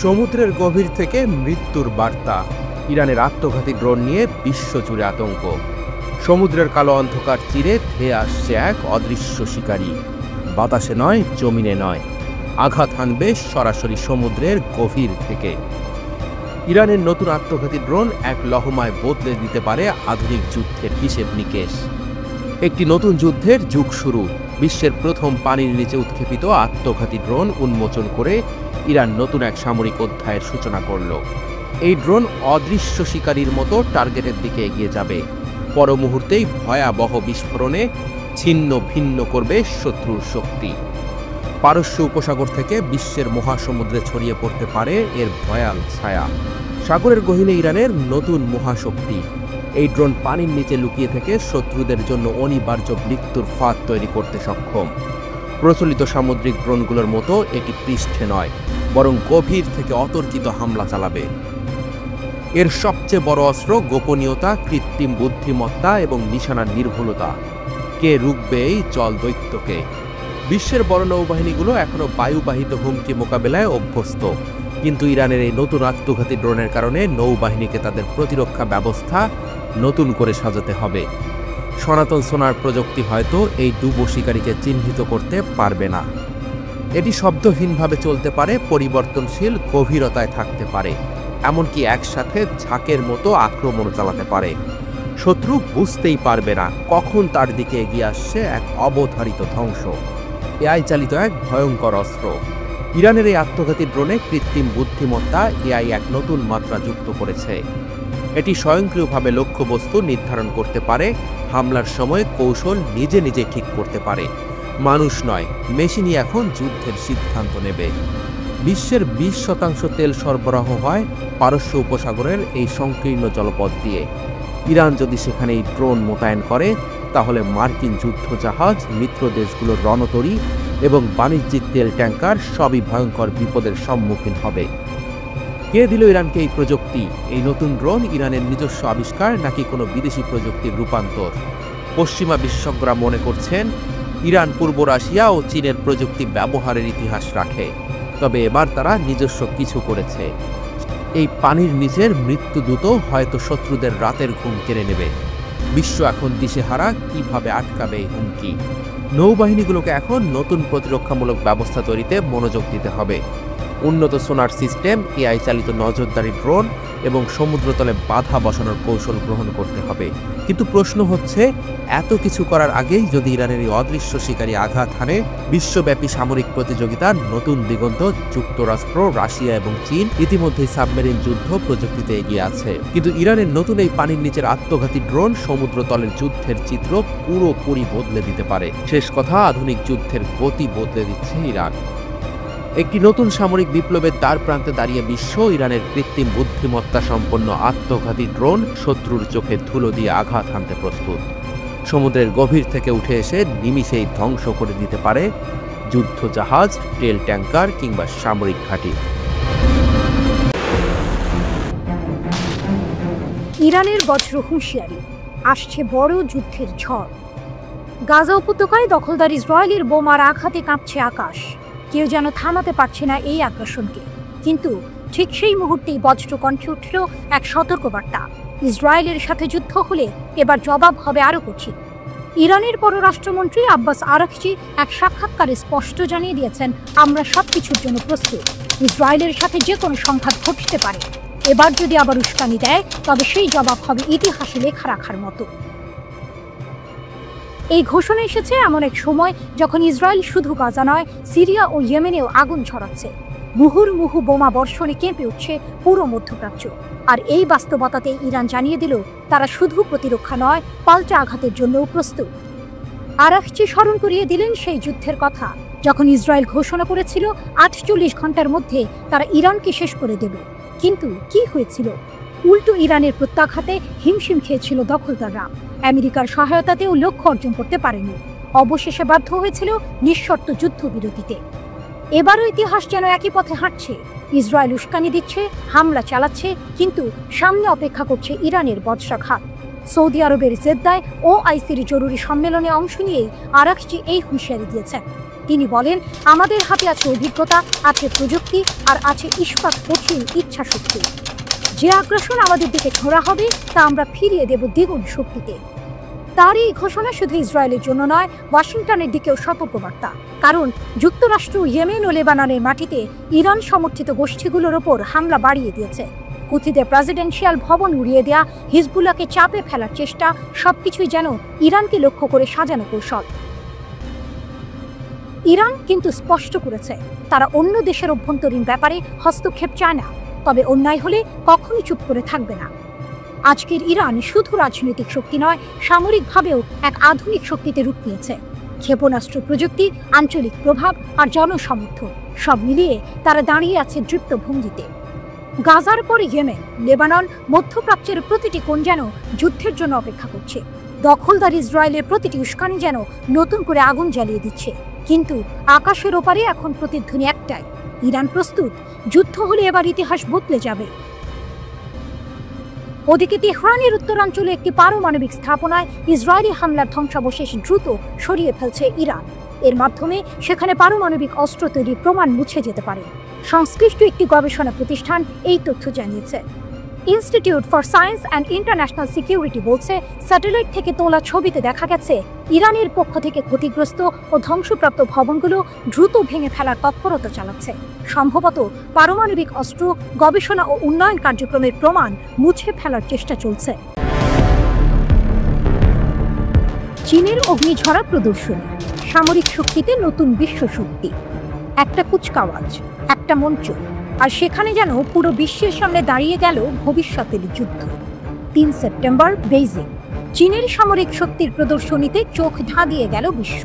সমুদ্রের গভীর থেকে মৃত্যুর বার্তা। ইরানের আত্মঘাতী ড্রোন নিয়ে বিশ্বজুড়ে আতঙ্ক। সমুদ্রের কালো অন্ধকার চিরে ধেয়ে আসছে এক অদৃশ্য শিকারী। বাতাসে নয়, জমিনে নয়, আঘাত হানবে সরাসরি সমুদ্রের গভীর থেকে। ইরানের নতুন আত্মঘাতী ড্রোন এক লহমায় বদলে দিতে পারে আধুনিক যুদ্ধের হিসেব নিকেশ। একটি নতুন যুদ্ধের যুগ শুরু। বিশ্বের প্রথম পানির নিচে উৎক্ষেপিত আত্মঘাতী ড্রোন উন্মোচন করে ইরান নতুন এক সামরিক অধ্যায়ের সূচনা করল। এই ড্রোন অদৃশ্য শিকারীর মতো টার্গেটের দিকে এগিয়ে যাবে। পর মুহূর্তেই ভয়াবহ বিস্ফোরণে ছিন্ন ভিন্ন করবে শত্রুর শক্তি। পারস্য উপসাগর থেকে বিশ্বের মহাসমুদ্রে ছড়িয়ে পড়তে পারে এর ভয়াল ছায়া। সাগরের গহীনে ইরানের নতুন মহাশক্তি। এই ড্রোন পানির নিচে লুকিয়ে থেকে শত্রুদের জন্য অনিবার্য মৃত্যুর ফাঁদ তৈরি করতে সক্ষম। প্রচলিত সামুদ্রিক ড্রোনগুলোর মতো এটি পৃষ্ঠে নয়, বরং গভীর থেকে অতর্কিত হামলা চালাবে। এর সবচেয়ে বড় অস্ত্র গোপনীয়তা, কৃত্রিম বুদ্ধিমত্তা এবং নিশানার নির্ভুলতা। কে রুখবে এই জল দৈত্যকে? বিশ্বের বড় নৌবাহিনীগুলো এখনও বায়ুবাহিত হুমকি মোকাবেলায় অভ্যস্ত, কিন্তু ইরানের এই নতুন আত্মঘাতী ড্রোনের কারণে নৌবাহিনীকে তাদের প্রতিরক্ষা ব্যবস্থা নতুন করে সাজাতে হবে। সনাতন সোনার প্রযুক্তি হয়তো এই ডুবো শিকারীকে চিহ্নিত করতে পারবে না। এটি শব্দহীনভাবে চলতে পারে, পরিবর্তনশীল গভীরতায় থাকতে পারে, এমনকি একসাথে ঝাঁকের মতো আক্রমণ চালাতে পারে। শত্রু বুঝতেই পারবে না কখন তার দিকে এগিয়ে আসছে এক অবধারিত ধ্বংস। এআই চালিত এক ভয়ঙ্কর অস্ত্র। ইরানের এই আত্মঘাতী ড্রোনে কৃত্রিম বুদ্ধিমত্তা এআই এক নতুন মাত্রা যুক্ত করেছে। এটি স্বয়ংক্রিয়ভাবে লক্ষ্যবস্তু নির্ধারণ করতে পারে, হামলার সময় কৌশল নিজে নিজে ঠিক করতে পারে। মানুষ নয়, মেশিনই এখন যুদ্ধের সিদ্ধান্ত নেবে। বিশ্বের 20% তেল সরবরাহ হয় পারস্য উপসাগরের এই সংকীর্ণ জলপথ দিয়ে। ইরান যদি সেখানে এই ড্রোন মোতায়েন করে, তাহলে মার্কিন যুদ্ধজাহাজ, মিত্র দেশগুলোর রণতরী এবং বাণিজ্যিক তেল ট্যাঙ্কার সবই ভয়ঙ্কর বিপদের সম্মুখীন হবে। কে দিল ইরানকে এই প্রযুক্তি? এই নতুন ড্রোন ইরানের নিজস্ব আবিষ্কার নাকি কোনো বিদেশি প্রযুক্তির রূপান্তর? পশ্চিমা বিশেষজ্ঞরা মনে করছেন ইরান পূর্ব রাশিয়া ও চীনের প্রযুক্তি ব্যবহারের ইতিহাস রাখে, তবে এবার তারা নিজস্ব কিছু করেছে। এই পানির নিচের মৃত্যুদূত হয়তো শত্রুদের রাতের ঘুম কেড়ে নেবে। বিশ্ব এখন দিশেহারা, কিভাবে আটকাবে এই হুমকি। নৌবাহিনীগুলোকে এখন নতুন প্রতিরক্ষামূলক ব্যবস্থা তৈরিতে মনোযোগ দিতে হবে। উন্নত সোনার সিস্টেম, এআই চালিত নজরদারি ড্রোন এবং সমুদ্রতলে বাধা বসানোর কৌশল গ্রহণ করতে হবে। কিন্তু প্রশ্ন হচ্ছে, এত কিছু করার আগেই যদি ইরানের এই অদৃশ্য শিকারী আঘাত হানে, বিশ্বব্যাপী সামরিক প্রতিযোগিতার নতুন দিগন্ত। যুক্তরাষ্ট্র, রাশিয়া এবং চীন ইতিমধ্যেই সাবমেরিন যুদ্ধ প্রযুক্তিতে এগিয়ে আছে, কিন্তু ইরানের নতুন এই পানির নিচের আত্মঘাতী ড্রোন সমুদ্রতলের যুদ্ধের চিত্র পুরোপুরি বদলে দিতে পারে। শেষ কথা, আধুনিক যুদ্ধের গতি বদলে দিচ্ছে ইরান। একটি নতুন সামরিক বিপ্লবের দ্বার প্রান্তে দাঁড়িয়ে বিশ্ব। ইরানের কৃত্রিম বুদ্ধিমত্তা সম্পন্ন আত্মঘাতী ড্রোন শত্রুর চোখে ধুলো দিয়ে আঘাত হানতে প্রস্তুত। সমুদ্রের গভীর থেকে উঠে এসে নিমিষেই ধ্বংস করে দিতে পারে যুদ্ধজাহাজ, তেল ট্যাঙ্কার কিংবা সামরিক ঘাঁটি। ইরানের বজ্র হুঁশিয়ারি, আসছে বড় যুদ্ধের ঝড়। গাজা উপত্যকায় দখলদার ইসরায়েলের বোমার আঘাতে কাঁপছে আকাশ। কেউ যেন থামাতে পারছে না এই আগ্রাসনকে। কিন্তু ঠিক সেই মুহূর্তেই বজ্র কণ্ঠে উঠল এক সতর্কবার্তা। ইসরায়েলের সাথে যুদ্ধ হলে এবার জবাব হবে আরও কঠিন। ইরানের পররাষ্ট্রমন্ত্রী আব্বাস আরাকচি এক সাক্ষাৎকারে স্পষ্ট জানিয়ে দিয়েছেন, আমরা সবকিছুর জন্য প্রস্তুত। ইসরায়েলের সাথে যে কোনো সংঘাত ঘটতে পারে। এবার যদি আবার উস্কানি দেয়, তবে সেই জবাব হবে ইতিহাসে লেখা রাখার মতো। এই ঘোষণা এসেছে এমন এক সময় যখন ইসরায়েল শুধু গাজা নয়, সিরিয়া ও ইয়েমেনেও আগুন ছড়াচ্ছে। মুহুর্মুহু বোমা বর্ষণে কেঁপে উঠছে পুরো মধ্যপ্রাচ্য। আর এই বাস্তবতাতে ইরান জানিয়ে দিল, তারা শুধু প্রতিরক্ষা নয়, পাল্টা আঘাতের জন্যও প্রস্তুত। আরাকচি স্মরণ করিয়ে দিলেন সেই যুদ্ধের কথা, যখন ইসরায়েল ঘোষণা করেছিল 48 ঘন্টার মধ্যে তারা ইরানকে শেষ করে দেবে। কিন্তু কি হয়েছিল? উল্টো ইরানের প্রত্যাঘাতে হিমশিম খেয়েছিল দখলদাররা। আমেরিকার সহায়তাতেও লক্ষ্য অর্জন করতে পারেনি। অবশেষে বাধ্য হয়েছিল নিঃশর্ত যুদ্ধবিরতিতে। এবারও ইতিহাস যেন একই পথে হাঁটছে। ইসরায়েল উস্কানি দিচ্ছে, হামলা চালাচ্ছে, কিন্তু সামনে অপেক্ষা করছে ইরানের বজ্রাঘাত। সৌদি আরবের জেদ্দায় OICর জরুরি সম্মেলনে অংশ নিয়েই আরাকচি এই হুঁশিয়ারি দিয়েছেন। তিনি বলেন, আমাদের হাতে আছে অভিজ্ঞতা, আছে প্রযুক্তি আর আছে ইস্পাত কঠিন ইচ্ছা শক্তি। যে আগ্রাসন আমাদের দিকে ছোড়া হবে তা আমরা ফিরিয়ে দেব দ্বিগুণ শক্তিতে। তার এই ঘোষণা শুধু ইসরায়েলের জন্য নয়, ওয়াশিংটনের দিকেও সতর্কবার্তা। কারণ যুক্তরাষ্ট্র ইয়েমেন ও লেবাননের মাটিতে ইরান সমর্থিত গোষ্ঠীগুলোর ওপর হামলা বাড়িয়ে দিয়েছে। হুথিদের প্রেসিডেন্সিয়াল ভবন উড়িয়ে দেয়া, হিজবুল্লাহকে চাপে ফেলার চেষ্টা, সবকিছুই যেন ইরানকে লক্ষ্য করে সাজানো কৌশল। ইরান কিন্তু স্পষ্ট করেছে তারা অন্য দেশের অভ্যন্তরীণ ব্যাপারে হস্তক্ষেপ চায় না, তবে অন্যায় হলে কখনোই চুপ করে থাকবে না। আজকের ইরান শুধু রাজনৈতিক শক্তি নয়, সামরিকভাবেও এক আধুনিক শক্তিতে রূপ নিয়েছে। ক্ষেপণাস্ত্র প্রযুক্তি, আঞ্চলিক প্রভাব আর জনসমর্থন সব মিলিয়ে তারা দাঁড়িয়ে আছে দৃপ্ত ভঙ্গিতে। গাজার পরে ইয়েমেন, লেবানন, মধ্যপ্রাচ্যের প্রতিটি কোণ যেন যুদ্ধের জন্য অপেক্ষা করছে। দখলদার ইসরায়েলের প্রতিটি উস্কানি যেন নতুন করে আগুন জ্বালিয়ে দিচ্ছে। কিন্তু আকাশের ওপারে এখন প্রতিধ্বনি একটাই, ইরান প্রস্তুত, যুদ্ধ হলে এবার ইতিহাস বদলে যাবে। ওদিকে তেহরানের উত্তরাঞ্চলে একটি পারমাণবিক স্থাপনায় ইসরায়েলি হামলার ধ্বংসাবশেষ দ্রুত সরিয়ে ফেলছে ইরান। এর মাধ্যমে সেখানে পারমাণবিক অস্ত্র তৈরির প্রমাণ মুছে যেতে পারে। সংশ্লিষ্ট একটি গবেষণা প্রতিষ্ঠান এই তথ্য জানিয়েছে। Institute for science and international security বলছে, স্যাটেলাইট থেকে তোলা ছবিতে দেখা গেছে ইরানের পক্ষ থেকে ক্ষতিগ্রস্ত ও ধ্বংসপ্রাপ্ত ভবনগুলো দ্রুত ভেঙে ফেলার তৎপরতা চালাচ্ছে। সম্ভবত পারমাণবিক অস্ত্র গবেষণা ও উন্নয়ন কার্যক্রমের প্রমাণ মুছে ফেলার চেষ্টা চলছে। চীনের অগ্নিঝরা প্রদর্শনী, সামরিক শক্তিতে নতুন বিশ্ব শক্তি। একটা কুচকাওয়াজ, একটা মঞ্চ, আর সেখানে যেন পুরো বিশ্বের সামনে দাঁড়িয়ে গেল ভবিষ্যতের যুদ্ধ। ৩ সেপ্টেম্বর বেইজিং, চীনের সামরিক শক্তির প্রদর্শনীতে চোখ ধাঁধিয়ে গেল বিশ্ব।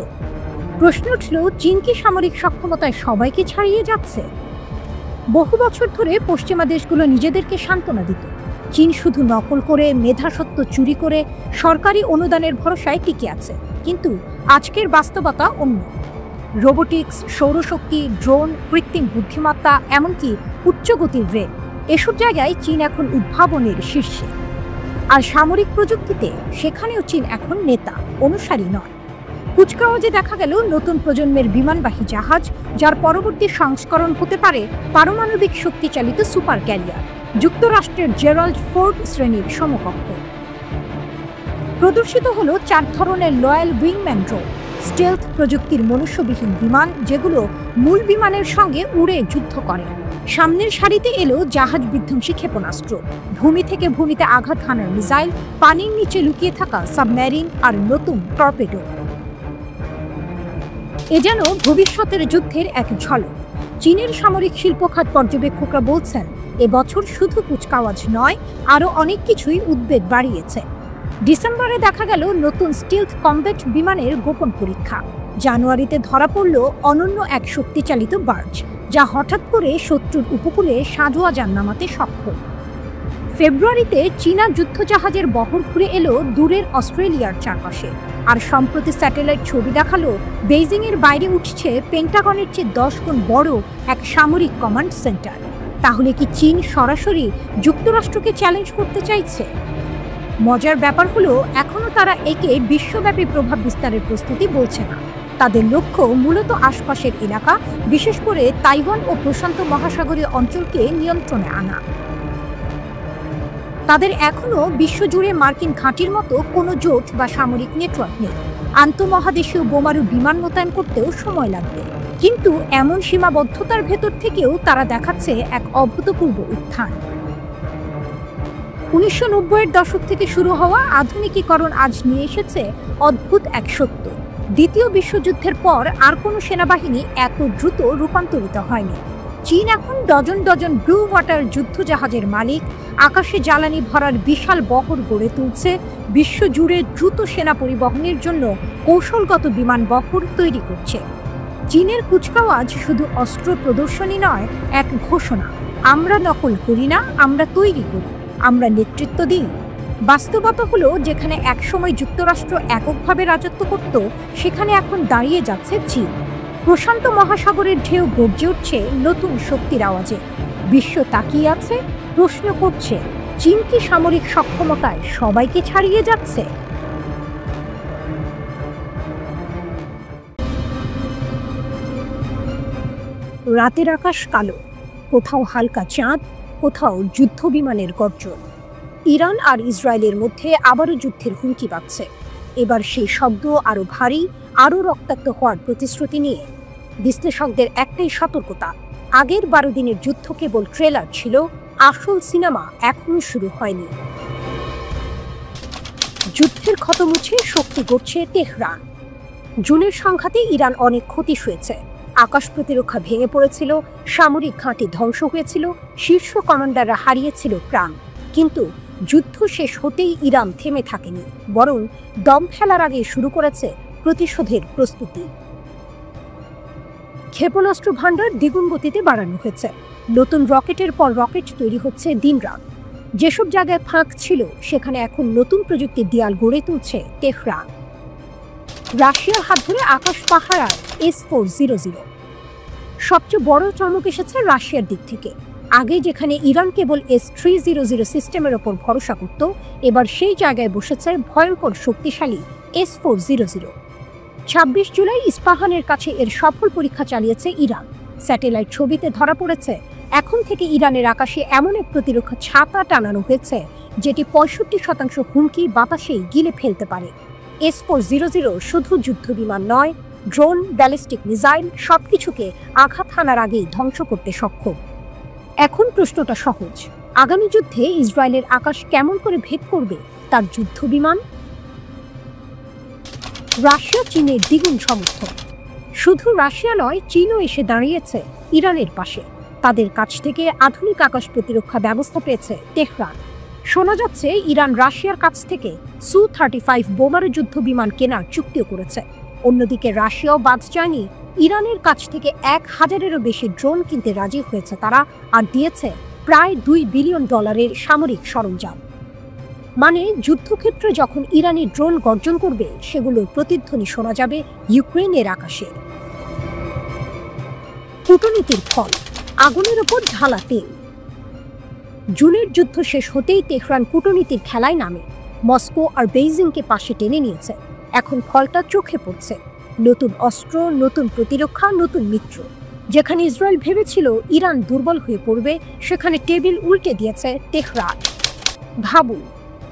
প্রশ্ন উঠল, চীন কি সামরিক সক্ষমতায় সবাইকে ছাড়িয়ে যাচ্ছে? বহু বছর ধরে পশ্চিমা দেশগুলো নিজেদেরকে সান্ত্বনা দিত, চীন শুধু নকল করে, মেধাসত্ব চুরি করে সরকারি অনুদানের ভরসায় টিকে আছে। কিন্তু আজকের বাস্তবতা অন্য। রোবোটিক্স, সৌরশক্তি, ড্রোন, কৃত্রিম বুদ্ধিমত্তা, এমনকি উচ্চগতির রেল, এসব জায়গায় চীন এখন উদ্ভাবনের শীর্ষে। আর সামরিক প্রযুক্তিতে সেখানেও চীন এখন নেতা, অনুসারী নয়। কুচকাওয়াজে দেখা গেল নতুন প্রজন্মের বিমানবাহী জাহাজ, যার পরবর্তী সংস্করণ হতে পারে পারমাণবিক শক্তিচালিত সুপার ক্যারিয়ার, যুক্তরাষ্ট্রের জেরাল্ড ফোর্ড শ্রেণীর সমকক্ষ। প্রদর্শিত হল 4 ধরনের লয়াল উইংম্যান ড্রোন, স্টেলথ প্রযুক্তির মনুষ্যবিহীন বিমান, যেগুলো মূল বিমানের সঙ্গে উড়ে যুদ্ধ করে। সামনের সারিতে এলো জাহাজ বিধ্বংসী ক্ষেপণাস্ত্র, ভূমি থেকে ভূমিতে আঘাত হানার মিসাইল, পানির নিচে লুকিয়ে থাকা সাবমেরিন আর নতুন টর্পেডো। এ যেন ভবিষ্যতের যুদ্ধের এক ঝলক। চীনের সামরিক শিল্পখাত পর্যবেক্ষকরা বলছেন, এবছর শুধু কুচকাওয়াজ নয়, আরও অনেক কিছুই উদ্বেগ বাড়িয়েছে। ডিসেম্বরে দেখা গেল নতুন স্টিলথ কমব্যাট বিমানের গোপন পরীক্ষা। জানুয়ারিতে ধরা পড়ল অনন্য এক শক্তিচালিত বার্জ, যা হঠাৎ করে শত্রুর উপকূলে সাঁজোয়া যান নামাতে সক্ষম। ফেব্রুয়ারিতে চীনা যুদ্ধজাহাজের বহর ঘুরে এলো দূরের অস্ট্রেলিয়ার চারপাশে। আর সম্প্রতি স্যাটেলাইট ছবি দেখালো বেইজিংয়ের বাইরে উঠছে পেন্টাগনের চেয়ে 10 গুণ বড় এক সামরিক কমান্ড সেন্টার। তাহলে কি চীন সরাসরি যুক্তরাষ্ট্রকে চ্যালেঞ্জ করতে চাইছে? মজার ব্যাপার হলো, এখনও তারা একে বিশ্বব্যাপী প্রভাব বিস্তারের প্রস্তুতি বলছে না। তাদের লক্ষ্য মূলত আশপাশের এলাকা, বিশেষ করে তাইওয়ান ও প্রশান্ত মহাসাগরীয় অঞ্চলকে নিয়ন্ত্রণে আনা। তাদের এখনও বিশ্বজুড়ে মার্কিন ঘাঁটির মতো কোনো জোট বা সামরিক নেটওয়ার্ক নেই। আন্তঃমহাদেশীয় বোমারু বিমান মোতায়েন করতেও সময় লাগবে। কিন্তু এমন সীমাবদ্ধতার ভেতর থেকেও তারা দেখাচ্ছে এক অভূতপূর্ব উত্থান। 1990-এর দশক থেকে শুরু হওয়া আধুনিকীকরণ আজ নিয়ে এসেছে অদ্ভুত এক সত্য। দ্বিতীয় বিশ্বযুদ্ধের পর আর কোনো সেনাবাহিনী এত দ্রুত রূপান্তরিত হয়নি। চীন এখন ডজন ডজন ব্লু ওয়াটার যুদ্ধজাহাজের মালিক, আকাশে জ্বালানি ভরার বিশাল বহর গড়ে তুলছে, বিশ্বজুড়ে দ্রুত সেনা পরিবহনের জন্য কৌশলগত বিমান বহর তৈরি করছে। চীনের কুচকাওয়াজ শুধু অস্ত্র প্রদর্শনী নয়, এক ঘোষণা, আমরা নকল করি না, আমরা তৈরি করি, আমরা নেতৃত্ব দিই। বাস্তবতা হলো, যেখানে একসময় যুক্তরাষ্ট্র এককভাবে রাজত্ব করত, সেখানে এখন দাঁড়িয়ে যাচ্ছে চীন। প্রশান্ত মহাসাগরের ঢেউ গর্জে উঠছে নতুন শক্তির আওয়াজে। বিশ্ব তাকিয়ে আছে, প্রশ্ন করছে, চীন কি সামরিক সক্ষমতায় সবাইকে ছাড়িয়ে যাচ্ছে? রাতের আকাশ কালো, কোথাও হালকা চাঁদ, কোথাও যুদ্ধ বিমানের গর্জন। ইরান আর ইসরায়েলের মধ্যে আবারও যুদ্ধের হুমকি পাচ্ছে। এবার সেই শব্দ আরও ভারী, আরও রক্তাক্ত হওয়ার প্রতিশ্রুতি নিয়ে। বিশ্লেষকদের একটাই সতর্কতা, আগের 12 দিনের যুদ্ধ কেবল ট্রেলার ছিল, আসল সিনেমা এখনো শুরু হয়নি। যুদ্ধের ক্ষত মুছে শক্তি গড়ছে তেহরান। জুনের সংঘাতে ইরান অনেক ক্ষতি হয়েছে। আকাশ প্রতিরক্ষা ভেঙে পড়েছিল, সামরিক ঘাঁটি ধ্বংস হয়েছিল, শীর্ষ কমান্ডাররা হারিয়েছিল প্রাণ। কিন্তু যুদ্ধ শেষ হতেই ইরান থেমে থাকেনি, বরং দম ফেলার আগে শুরু করেছে প্রতিশোধের প্রস্তুতি। ক্ষেপণাস্ত্র ভাণ্ডার দ্বিগুণ গতিতে বাড়ানো হয়েছে। নতুন রকেটের পর রকেট তৈরি হচ্ছে দিনরাত। যেসব জায়গায় ফাঁক ছিল সেখানে এখন নতুন প্রযুক্তির দেয়াল গড়ে তুলছে তেহরান। রাশিয়ার হাত ধরে আকাশ পাহারায় S-400। সবচেয়ে বড় চমক এসেছে রাশিয়ার দিক থেকে। আগে যেখানে ইরান কেবল S-300 সিস্টেমের ওপর ভরসা করত, এবার সেই জায়গায় বসেছে ভয়ঙ্কর শক্তিশালী S-400। 26 জুলাই ইস্পাহানের কাছে এর সফল পরীক্ষা চালিয়েছে ইরান। স্যাটেলাইট ছবিতে ধরা পড়েছে এখন থেকে ইরানের আকাশে এমন এক প্রতিরক্ষা ছাতা টানানো হয়েছে যেটি 65% হুমকি বাতাসেই গিলে ফেলতে পারে। S-400 শুধু যুদ্ধ বিমান নয়, ড্রোন, ব্যালিস্টিক মিসাইল সবকিছুকে আঘাত হানার আগেই ধ্বংস করতে সক্ষম। এখন প্রশ্নটা সহজ, আগামী যুদ্ধে ইসরায়েলের আকাশ কেমন করে ভেদ করবে তার যুদ্ধ বিমান? রাশিয়া চীনের দ্বিগুণ সমর্থন। শুধু রাশিয়া নয়, চীনও এসে দাঁড়িয়েছে ইরানের পাশে। তাদের কাছ থেকে আধুনিক আকাশ প্রতিরক্ষা ব্যবস্থা পেয়েছে তেহরান। শোনা যাচ্ছে ইরান রাশিয়ার কাছ থেকে Su-35 বোমারু যুদ্ধ বিমান কেনার চুক্তিও করেছে। অন্যদিকে রাশিয়াও বাদ যায়নি, ইরানের কাছ থেকে 1000-এরও বেশি ড্রোন কিনতে রাজি হয়েছে তারা, আর দিয়েছে প্রায় $2 বিলিয়ন সামরিক সরঞ্জাম। মানে যুদ্ধক্ষেত্রে যখন ইরানি ড্রোন গর্জন করবে, সেগুলোর প্রতিধ্বনি শোনা যাবে ইউক্রেনের আকাশে। কূটনীতির ফল, আগুনের ওপর ঢালা তেল। জুনের যুদ্ধ শেষ হতেই তেহরান কূটনীতির খেলায় নামে। মস্কো আর বেইজিংকে পাশে টেনে নিয়েছে। এখন ফলটা চোখে পড়ছে, নতুন অস্ত্র, নতুন প্রতিরক্ষা, নতুন মিত্র। যেখানে ইসরায়েল ভেবেছিল ইরান দুর্বল হয়ে পড়বে, সেখানে টেবিল উল্টে দিয়েছে তেহরান। ভাবুন,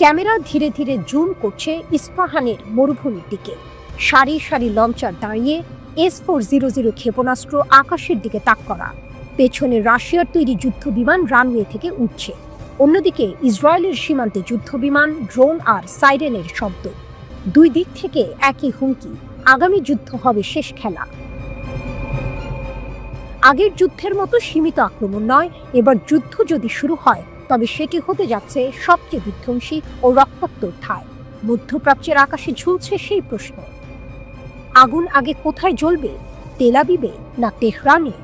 ক্যামেরা ধীরে ধীরে জুম করছে ইস্পাহানের মরুভূমির দিকে। সারি সারি লঞ্চার দাঁড়িয়ে, S-400 ক্ষেপণাস্ত্র আকাশের দিকে তাক করা। পেছনে রাশিয়ার তৈরি যুদ্ধ বিমান রানওয়ে থেকে উঠছে। অন্যদিকে ইসরায়েলের সীমান্তে যুদ্ধ বিমান, ড্রোন আর সাইরেনের শব্দ। দুই দিক থেকে একই হুমকি, আগামী যুদ্ধ হবে শেষ খেলা। আগের যুদ্ধের মতো সীমিত আক্রমণ নয়, এবার যুদ্ধ যদি শুরু হয় তবে সেটি হতে যাচ্ছে সবচেয়ে বিধ্বংসী ও রক্তাক্ত ঠাঁই। মধ্যপ্রাচ্যের আকাশে ঝুলছে সেই প্রশ্ন, আগুন আগে কোথায় জ্বলবে, তেল আবিবে না তেহরানে?